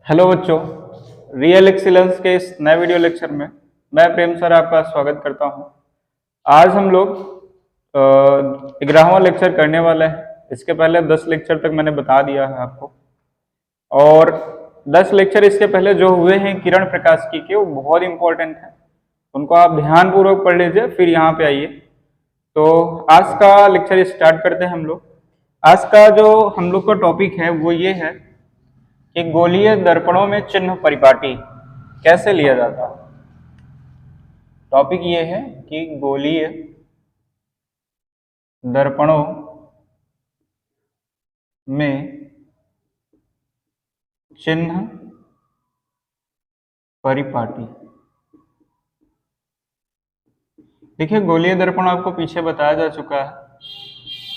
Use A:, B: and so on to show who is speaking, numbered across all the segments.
A: Hello बच्चों, real excellence के इस नए वीडियो लेक्चर में मैं प्रेम सर आपका स्वागत करता हूं। आज हम लोग 11वां लेक्चर करने वाले हैं। इसके पहले 10 लेक्चर तक मैंने बता दिया है आपको, और 10 लेक्चर इसके पहले जो हुए हैं किरण प्रकाश की के, वो बहुत इंपॉर्टेंट है। उनको आप ध्यानपूर्वक पढ़ लीजिए, फिर यहाँ पे आइए। तो आज का लेक्चर स्टार्ट करते हैं हम लोग। आज का जो हम लोग का टॉपिक है वो ये है कि गोलीय दर्पणों में चिन्ह परिपाटी कैसे लिया जाता है। टॉपिक ये है कि गोलीय दर्पणों में चिन्ह परिपाटी। देखिए, गोलीय दर्पण आपको पीछे बताया जा चुका है।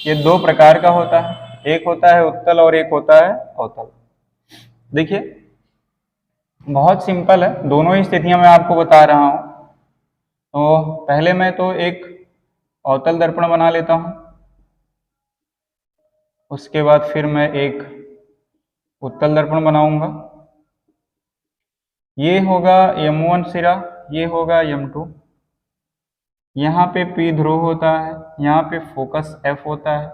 A: ये दो प्रकार का होता है, एक होता है उत्तल और एक होता है अवतल। देखिए, बहुत सिंपल है, दोनों ही स्थितियां मैं आपको बता रहा हूं। तो पहले मैं तो एक अवतल दर्पण बना लेता हूं, उसके बाद फिर मैं एक उत्तल दर्पण बनाऊंगा। ये होगा M1 सिरा, ये होगा M2। यहाँ पे P ध्रुव होता है, यहाँ पे फोकस F होता है,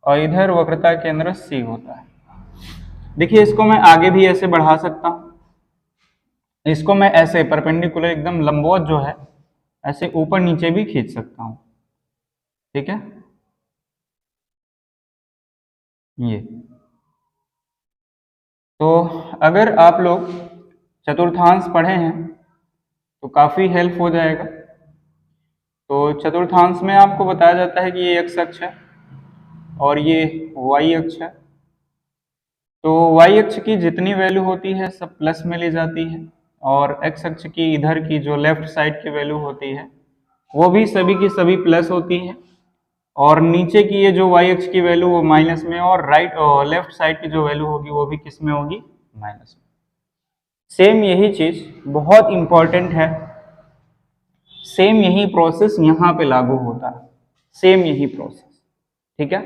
A: और इधर वक्रता केंद्र C होता है। देखिए, इसको मैं आगे भी ऐसे बढ़ा सकता हूँ, इसको मैं ऐसे परपेंडिकुलर एकदम लंबवत जो है ऐसे ऊपर नीचे भी खींच सकता हूँ। ठीक है, ये तो अगर आप लोग चतुर्थांश पढ़े हैं तो काफी हेल्प हो जाएगा। तो चतुर्थांश में आपको बताया जाता है कि ये x अक्ष है और ये y अक्ष है। तो y अक्ष की जितनी वैल्यू होती है सब प्लस में ले जाती है, और x अक्ष की इधर की जो लेफ्ट साइड की वैल्यू होती है वो भी सभी की सभी प्लस होती है, और नीचे की ये जो y अक्ष की वैल्यू वो माइनस में, और राइट और लेफ्ट साइड की जो वैल्यू होगी वो भी किस में होगी, माइनस में। सेम यही चीज बहुत इंपॉर्टेंट है, सेम यही प्रोसेस यहाँ पे लागू होता है, सेम यही प्रोसेस। ठीक है,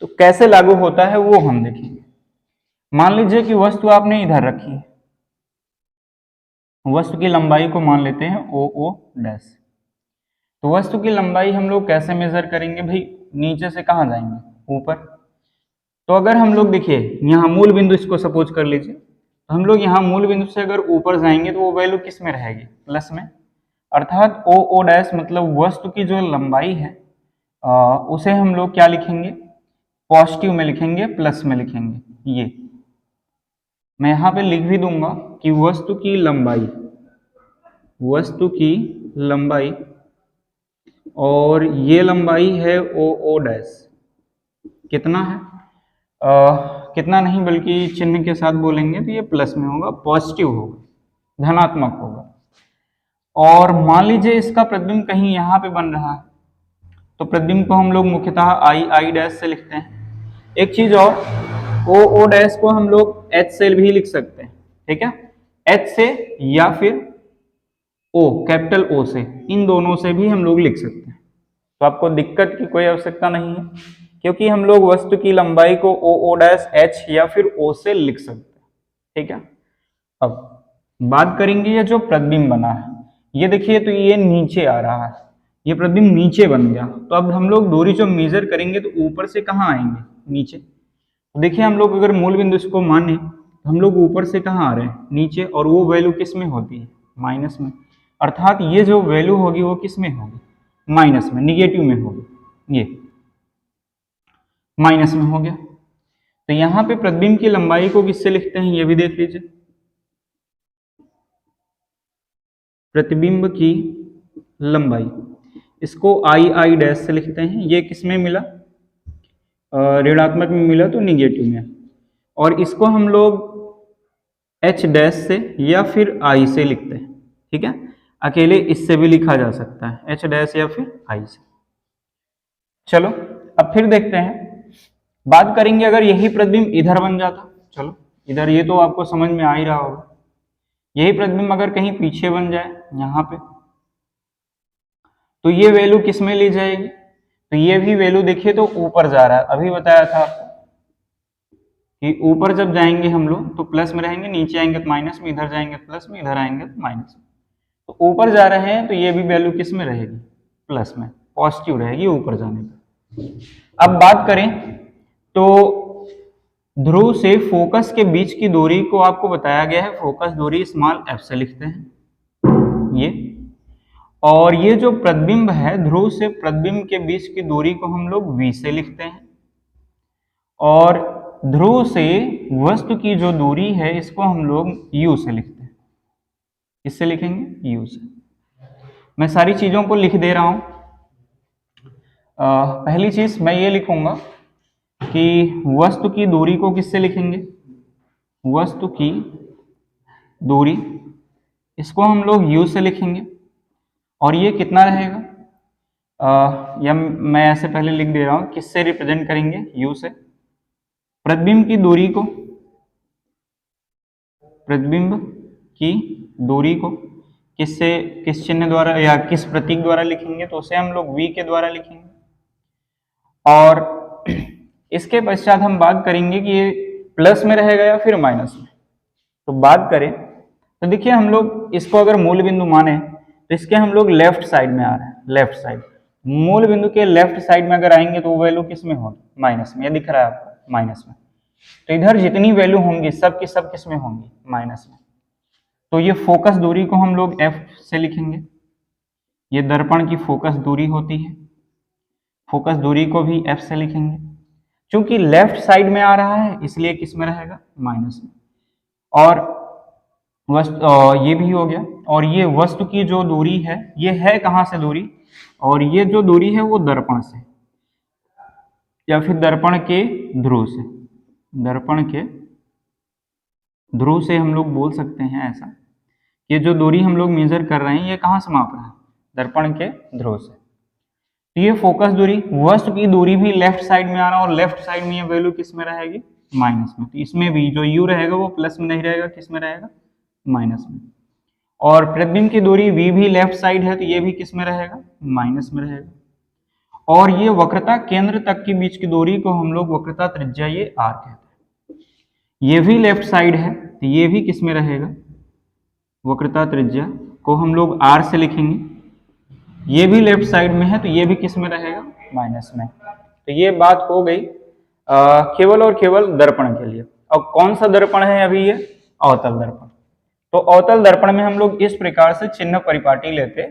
A: तो कैसे लागू होता है वो हम देखेंगे। मान लीजिए कि वस्तु आपने इधर रखी है, वस्तु की लंबाई को मान लेते हैं OO डैश। तो वस्तु की लंबाई हम लोग कैसे मेजर करेंगे भाई, नीचे से कहाँ जाएंगे, ऊपर। तो अगर हम लोग देखिए यहाँ मूल बिंदु, इसको सपोज कर लीजिए, तो हम लोग यहाँ मूल बिंदु से अगर ऊपर जाएंगे तो वो वैल्यू किस में रहेगी, प्लस में। अर्थात OO डैश मतलब वस्तु की जो लंबाई है उसे हम लोग क्या लिखेंगे, पॉजिटिव में लिखेंगे, प्लस में लिखेंगे। ये मैं यहाँ पे लिख भी दूंगा कि वस्तु की लंबाई, वस्तु की लंबाई, और ये लंबाई है OO डैश, कितना है, कितना नहीं बल्कि चिन्ह के साथ बोलेंगे तो ये प्लस में होगा, पॉजिटिव होगा, धनात्मक होगा। और मान लीजिए इसका प्रतिबिंब कहीं यहाँ पे बन रहा है, तो प्रतिबिंब को हम लोग मुख्यतः I डैश से लिखते हैं। एक चीज और, OO डैश को हम लोग H से भी लिख सकते हैं। ठीक है, H से या फिर O, कैपिटल O से, इन दोनों से भी हम लोग लिख सकते हैं। तो आपको दिक्कत की कोई आवश्यकता नहीं है, क्योंकि हम लोग वस्तु की लंबाई को OO डैश H या फिर O से लिख सकते हैं। ठीक है, अब बात करेंगे ये जो प्रतिबिंब बना है, ये देखिए तो ये नीचे आ रहा है, ये प्रतिबिंब नीचे बन गया। तो अब हम लोग दूरी जो मेजर करेंगे तो ऊपर से कहाँ आएंगे, नीचे। तो देखिए, हम लोग अगर मूल बिंदु इसको माने तो हम लोग ऊपर से कहाँ आ रहे हैं, नीचे, और वो वैल्यू किस में होती है, माइनस में। अर्थात ये जो वैल्यू होगी वो किस में होगी, माइनस में, निगेटिव में होगी, ये माइनस में हो गया। तो यहाँ पे प्रतिबिंब की लंबाई को किससे लिखते हैं, ये भी देख लीजिए। प्रतिबिंब की लंबाई, इसको I डैश से लिखते हैं। ये किस में मिला, ऋणात्मक में मिला तो निगेटिव में। और इसको हम लोग H डैश से या फिर I से लिखते हैं। ठीक है, अकेले इससे भी लिखा जा सकता है, H डैश या फिर I से। चलो अब फिर देखते हैं, बात करेंगे अगर यही प्रतिबिंब इधर बन जाता। चलो इधर, ये तो आपको समझ में आ ही रहा होगा। यही प्रतिबिंब अगर कहीं पीछे बन जाए यहाँ पे, तो ये वैल्यू किस में ली जाएगी, तो ये भी वैल्यू देखिए तो ऊपर जा रहा है, अभी बताया था आपको। कि ऊपर जब जाएंगे हम लोग तो प्लस में रहेंगे, नीचे आएंगे तो माइनस में, इधर जाएंगे प्लस में, इधर आएंगे तो माइनस में। तो ऊपर जा रहे हैं तो ये भी वैल्यू किस में रहेगी, प्लस में, पॉजिटिव रहेगी ऊपर जाने पर। अब बात करें तो ध्रुव से फोकस के बीच की दूरी को आपको बताया गया है, फोकस दूरी स्मॉल एफ से लिखते हैं ये। और ये जो प्रतिबिंब है, ध्रुव से प्रतिबिंब के बीच की दूरी को हम लोग v से लिखते हैं। और ध्रुव से वस्तु की जो दूरी है इसको हम लोग u से लिखते हैं। किससे लिखेंगे, u से। मैं सारी चीजों को लिख दे रहा हूं। पहली चीज मैं ये लिखूंगा कि वस्तु की दूरी को किससे लिखेंगे, वस्तु की दूरी, इसको हम लोग u से लिखेंगे। और ये कितना रहेगा, या मैं ऐसे पहले लिख दे रहा हूं, किससे रिप्रेजेंट करेंगे, u से। प्रतिबिंब की दूरी को, प्रतिबिंब की दूरी को किससे, किस चिन्ह द्वारा या किस प्रतीक द्वारा लिखेंगे, तो उसे हम लोग v के द्वारा लिखेंगे। और इसके पश्चात हम बात करेंगे कि ये प्लस में रहेगा या फिर माइनस में। तो बात करें तो देखिए, हम लोग इसको अगर मूल बिंदु माने तो इसके हम लोग लेफ्ट साइड में आ रहे हैं, लेफ्ट साइड। मूल बिंदु के लेफ्ट साइड में अगर आएंगे तो वो वैल्यू किस में होगी, माइनस में। ये दिख रहा है आपको, माइनस में। तो इधर जितनी वैल्यू होंगी सब की सब किस में होंगी, माइनस में। तो ये फोकस दूरी को हम लोग f से लिखेंगे। ये दर्पण की फोकस दूरी होती है, फोकस दूरी को भी f से लिखेंगे। क्योंकि लेफ्ट साइड में आ रहा है इसलिए किस में रहेगा, माइनस में। और ये भी हो गया। और ये वस्तु की जो दूरी है, ये है कहां से दूरी, और ये जो दूरी है वो दर्पण से या फिर दर्पण के ध्रुव से, दर्पण के ध्रुव से हम लोग बोल सकते हैं ऐसा। ये जो दूरी हम लोग मेजर कर रहे हैं ये कहां से माप रहा है, दर्पण के ध्रुव से। तो ये फोकस दूरी, वस्तु की दूरी भी लेफ्ट साइड में आ रहा है और लेफ्ट साइड में ये वैल्यू किस में रहेगी, माइनस में। तो इसमें भी जो u रहेगा वो प्लस में नहीं रहेगा, किस में रहेगा, माइनस में। और प्रतिबिंब की दूरी v भी लेफ्ट साइड है तो ये भी किस में रहेगा, माइनस में रहेगा। और ये वक्रता केंद्र तक के बीच की दूरी को हम लोग वक्रता त्रिज्या ये r कहते हैं। ये भी लेफ्ट साइड है तो ये भी किस में रहेगा, वक्रता त्रिज्या को हम लोग r से लिखेंगे। ये भी लेफ्ट साइड में है तो ये भी किस में रहेगा, माइनस में। तो ये बात हो गई केवल और केवल दर्पण के लिए। अब कौन सा दर्पण है अभी, ये अवतल दर्पण। तो अवतल दर्पण में हम लोग इस प्रकार से चिन्ह परिपाटी लेते,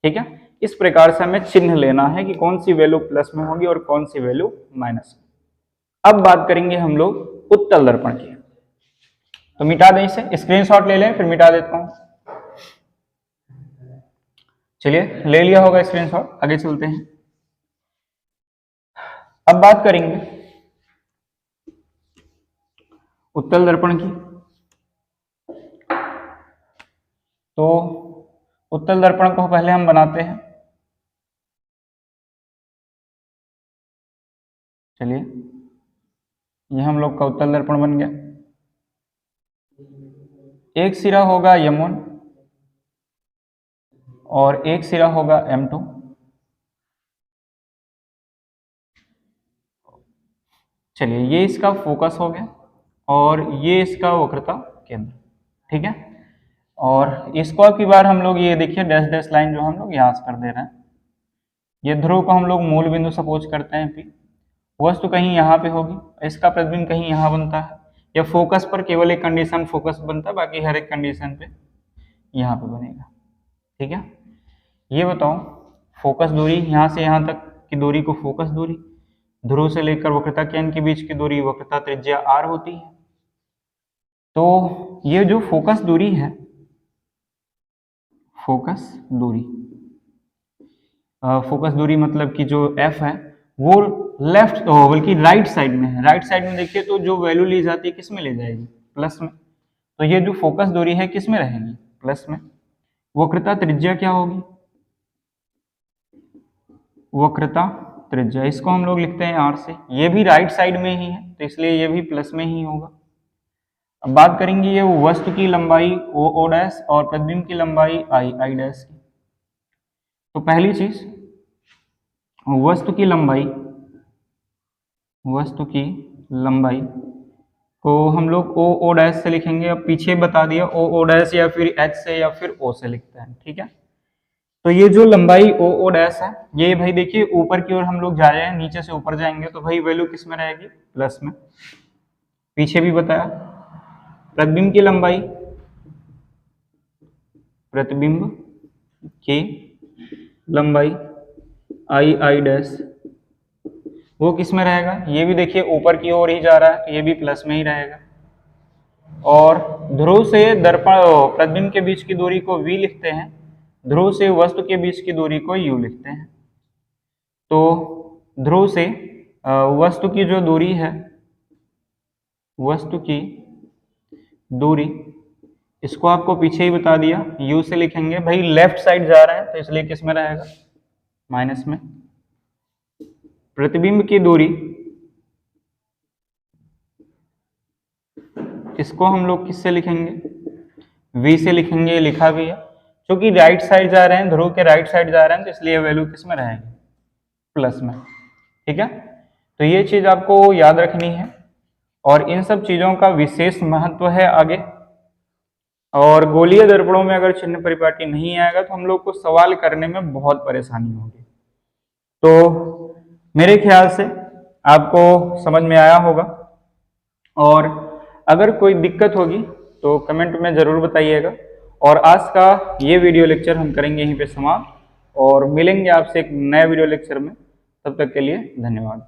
A: ठीक है। इस प्रकार से हमें चिन्ह लेना है कि कौन सी वैल्यू प्लस में होगी और कौन सी वैल्यू माइनस में। अब बात करेंगे हम लोग उत्तल दर्पण की। तो मिटा दें इसे, स्क्रीनशॉट ले लें, फिर मिटा देता हूं। चलिए, ले लिया होगा स्क्रीनशॉट, आगे चलते हैं। अब बात करेंगे उत्तल दर्पण की। तो उत्तल दर्पण को पहले हम बनाते हैं। चलिए, ये हम लोग का उत्तल दर्पण बन गया। एक सिरा होगा M1 और एक सिरा होगा M2। चलिए, ये इसका फोकस हो गया और ये इसका वक्रता केंद्र, ठीक है। और इसको अब की बार हम लोग ये देखिए डैश डैश लाइन जो हम लोग यहाँ से कर दे रहे हैं। ये ध्रुव को हम लोग मूल बिंदु सपोज करते हैं P। वस्तु कहीं यहाँ पे होगी, इसका प्रतिबिंब कहीं यहाँ बनता है, या फोकस पर केवल एक कंडीशन फोकस बनता है, बाकी हर एक कंडीशन पे यहाँ पे बनेगा, ठीक है। ये बताओ, फोकस दूरी यहाँ से यहाँ तक की दूरी को फोकस दूरी, ध्रुव से लेकर वक्रता केंद्र के बीच की दूरी वक्रता त्रिज्या r होती है। तो ये जो फोकस दूरी है, फोकस दूरी, फोकस दूरी मतलब कि जो f है वो लेफ्ट बल्कि राइट साइड में है। राइट साइड में देखिए तो जो वैल्यू ली जाती है किस में ले जाएगी, प्लस में। तो ये जो फोकस दूरी है किस में रहेगी, प्लस में। वक्रता त्रिज्या क्या होगी, वक्रता त्रिज्या, इसको हम लोग लिखते हैं r से। ये भी राइट साइड में ही है तो इसलिए ये भी प्लस में ही होगा। अब बात करेंगे ये वस्तु की लंबाई o डैश और प्रतिबिंब की लंबाई i डैश की। तो पहली चीज, वस्तु की लंबाई, वस्तु की लंबाई को हम लोग ओ ओ डैश से लिखेंगे। अब पीछे बता दिया ओ ओ डैश या फिर एच से या फिर ओ से लिखते हैं, ठीक है। तो ये जो लंबाई ओ ओ डैश है, ये भाई देखिए ऊपर की ओर हम लोग जा रहे हैं, नीचे से ऊपर जाएंगे तो भाई वैल्यू किस में रहेगी, प्लस में। पीछे भी बताया प्रतिबिंब की लंबाई, प्रतिबिंब की लंबाई आई आई डैश वो किस में रहेगा, ये भी देखिए ऊपर की ओर ही जा रहा है तो ये भी प्लस में ही रहेगा। और ध्रुव से दर्पण प्रतिबिंब के बीच की दूरी को v लिखते हैं, ध्रुव से वस्तु के बीच की दूरी को u लिखते हैं। तो ध्रुव से वस्तु की जो दूरी है, वस्तु की दूरी, इसको आपको पीछे ही बता दिया, u से लिखेंगे। भाई लेफ्ट साइड जा रहा है तो इसलिए किस में रहेगा, माइनस में। प्रतिबिंब की दूरी, इसको हम लोग किससे लिखेंगे, v से लिखेंगे, लिखा भी है। क्योंकि राइट साइड जा रहे हैं, ध्रुव के राइट साइड जा रहे हैं तो इसलिए वैल्यू किस में रहेगी, प्लस में, ठीक है। तो ये चीज आपको याद रखनी है और इन सब चीजों का विशेष महत्व है आगे। और गोलीय दर्पणों में अगर चिन्ह परिपाटी नहीं आएगा तो हम लोग को सवाल करने में बहुत परेशानी होगी। तो मेरे ख्याल से आपको समझ में आया होगा, और अगर कोई दिक्कत होगी तो कमेंट में ज़रूर बताइएगा। और आज का ये वीडियो लेक्चर हम करेंगे यहीं पे समाप्त, और मिलेंगे आपसे एक नए वीडियो लेक्चर में। तब तक के लिए धन्यवाद।